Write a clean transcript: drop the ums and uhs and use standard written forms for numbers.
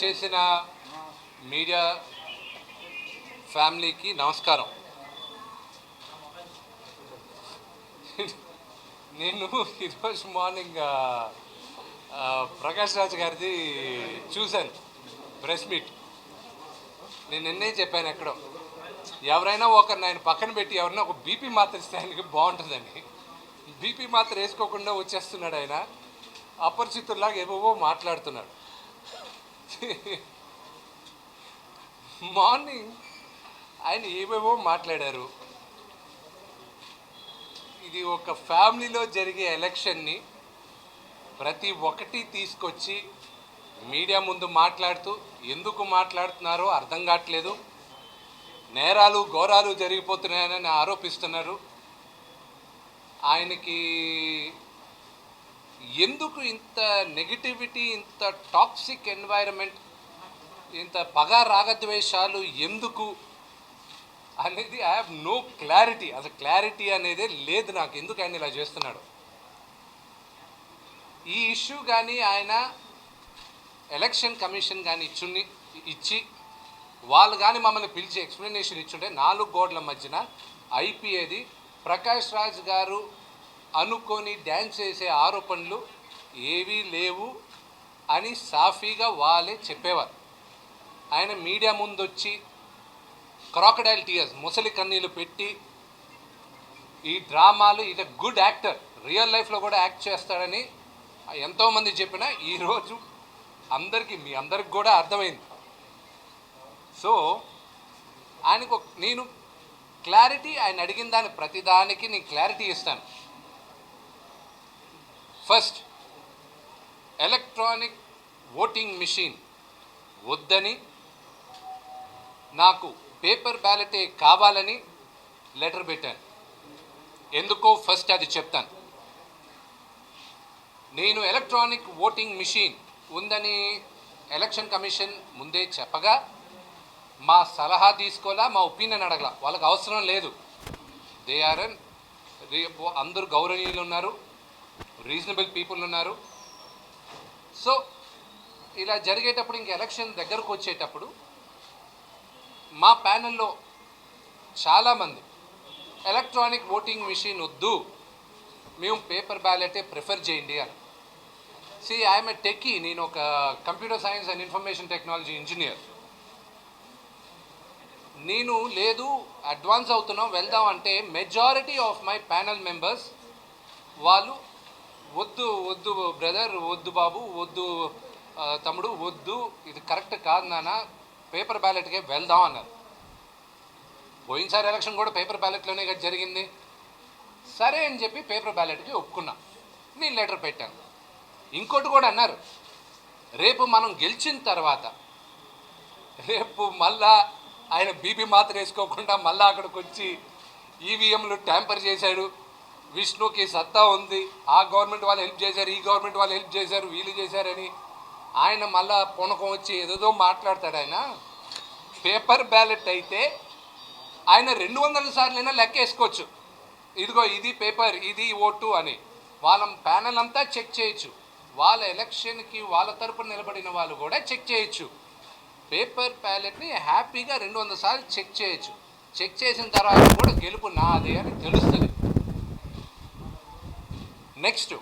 విచ్చేసిన మీడియా ఫ్యామిలీకి నమస్కారం. నేను ఈరోజు మార్నింగ్ ప్రకాష్ రాజ్ గారిది చూశాను ప్రెస్ మీట్. నేను నిన్నే చెప్పాను ఎక్కడో, ఎవరైనా ఒకరిని ఆయన పక్కన పెట్టి ఎవరైనా ఒక బీపీ మాత్ర ఇస్తే ఆయనకి బాగుంటుందని. బీపీ మాత్ర వేసుకోకుండా వచ్చేస్తున్నాడు ఆయన, అపరిచితుల్లాగా ఏవేవో మాట్లాడుతున్నాడు. మార్నింగ్ ఆయన ఏవేవో మాట్లాడారు. ఇది ఒక ఫ్యామిలీలో జరిగే ఎలక్షన్ని ప్రతి ఒక్కటి తీసుకొచ్చి మీడియా ముందు మాట్లాడుతూ ఎందుకు మాట్లాడుతున్నారో అర్థం కావట్లేదు. నేరాలు ఘోరాలు జరిగిపోతున్నాయని ఆరోపిస్తున్నారు. ఆయనకి ఎందుకు ఇంత నెగిటివిటీ, ఇంత టాక్సిక్ ఎన్వైరన్మెంట్, ఇంత పగ రాగద్వేషాలు ఎందుకు అనేది ఐ హ్యావ్ నో క్లారిటీ. అసలు క్లారిటీ అనేదే లేదు నాకు, ఎందుకు ఆయన ఇలా చేస్తున్నాడు. ఈ ఇష్యూ కానీ ఆయన ఎలక్షన్ కమిషన్ కానీ ఇచ్చి వాళ్ళు కానీ మమ్మల్ని పిలిచి ఎక్స్ప్లెనేషన్ ఇచ్చుంటే 4 గోడల మధ్యన అయిపోయేది. ప్రకాష్ రాజ్ గారు అనుకొని డ్యాన్స్ చేసే ఆరోపణలు ఏవీ లేవు అని సాఫీగా వాళ్ళే చెప్పేవారు. ఆయన మీడియా ముందొచ్చి క్రాకడైల్ టీయర్స్, ముసలి కన్నీళ్ళు పెట్టి ఈ డ్రామాలు, ఇది గుడ్ యాక్టర్, రియల్ లైఫ్లో కూడా యాక్ట్ చేస్తాడని ఎంతోమంది చెప్పినా ఈరోజు మీ అందరికి కూడా అర్థమైంది. సో ఆయనకు నేను క్లారిటీ, ఆయన అడిగిన దాని ప్రతిదానికి నేను క్లారిటీ ఇస్తాను. ఫస్ట్, ఎలక్ట్రానిక్ ఓటింగ్ మిషన్ వద్దని, నాకు పేపర్ బ్యాలెటే కావాలని లెటర్ పెట్టాను. ఎందుకో ఫస్ట్ అది చెప్తాను. నేను ఎలక్ట్రానిక్ ఓటింగ్ మిషన్ ఉందని ఎలక్షన్ కమిషన్ ముందే చెప్పగా మా సలహా తీసుకోవాలా, మా ఒపీనియన్ అడగల. వాళ్ళకి అవసరం లేదు. దే ఆర్ అందరూ గౌరవనీయులు ఉన్నారు, రీజనబుల్ పీపుల్ ఉన్నారు. సో ఇలా జరిగేటప్పుడు, ఇంక ఎలక్షన్ దగ్గరకు వచ్చేటప్పుడు మా ప్యానెల్లో చాలామంది ఎలక్ట్రానిక్ ఓటింగ్ మిషన్ వద్దు, మేము పేపర్ బ్యాలెటే ప్రిఫర్ చేయండి అని. ఐఎమ్ ఏ టెక్కీ, నేను ఒక computer science and information technology engineer. నేను లేదు అడ్వాన్స్ అవుతున్నాం వెళ్దాం అంటే majority of my panel members వాళ్ళు వద్దు వద్దు బ్రదర్, వద్దు బాబు, వద్దు తమ్ముడు, వద్దు, ఇది కరెక్ట్ కాదు నాన్న, పేపర్ బ్యాలెట్కే వెళ్దాం అన్నారు. పోయినసారి ఎలక్షన్ కూడా పేపర్ బ్యాలెట్లోనే జరిగింది. సరే అని చెప్పి పేపర్ బ్యాలెట్కి ఒప్పుకున్నా. నేను లెటర్ పెట్టాను. ఇంకోటి కూడా అన్నారు, రేపు మనం గెలిచిన తర్వాత రేపు మళ్ళా ఆయన బీపీ మాత్రం వేసుకోకుండా మళ్ళీ అక్కడికి వచ్చి ఈవీఎంలు ట్యాంపర్ చేశాడు, విష్ణుకి సత్తా ఉంది, ఆ గవర్నమెంట్ వాళ్ళు హెల్ప్ చేశారు, ఈ గవర్నమెంట్ వాళ్ళు హెల్ప్ చేశారు, వీళ్ళు చేశారని ఆయన మళ్ళా పొనకం వచ్చి ఏదేదో మాట్లాడతాడు. ఆయన పేపర్ బ్యాలెట్ అయితే ఆయన 200 సార్లైనా లెక్క వేసుకోవచ్చు. ఇదిగో ఇది పేపర్, ఇది ఓటు అని వాళ్ళ ప్యానెల్ అంతా చెక్ చేయొచ్చు. వాళ్ళ ఎలక్షన్కి వాళ్ళ తరపున నిలబడిన వాళ్ళు కూడా చెక్ చేయొచ్చు. పేపర్ బ్యాలెట్ని హ్యాపీగా 200 సార్లు చెక్ చేయొచ్చు. చెక్ చేసిన తర్వాత కూడా గెలుపు నాదే అని తెలుస్తుంది. నెక్స్ట్,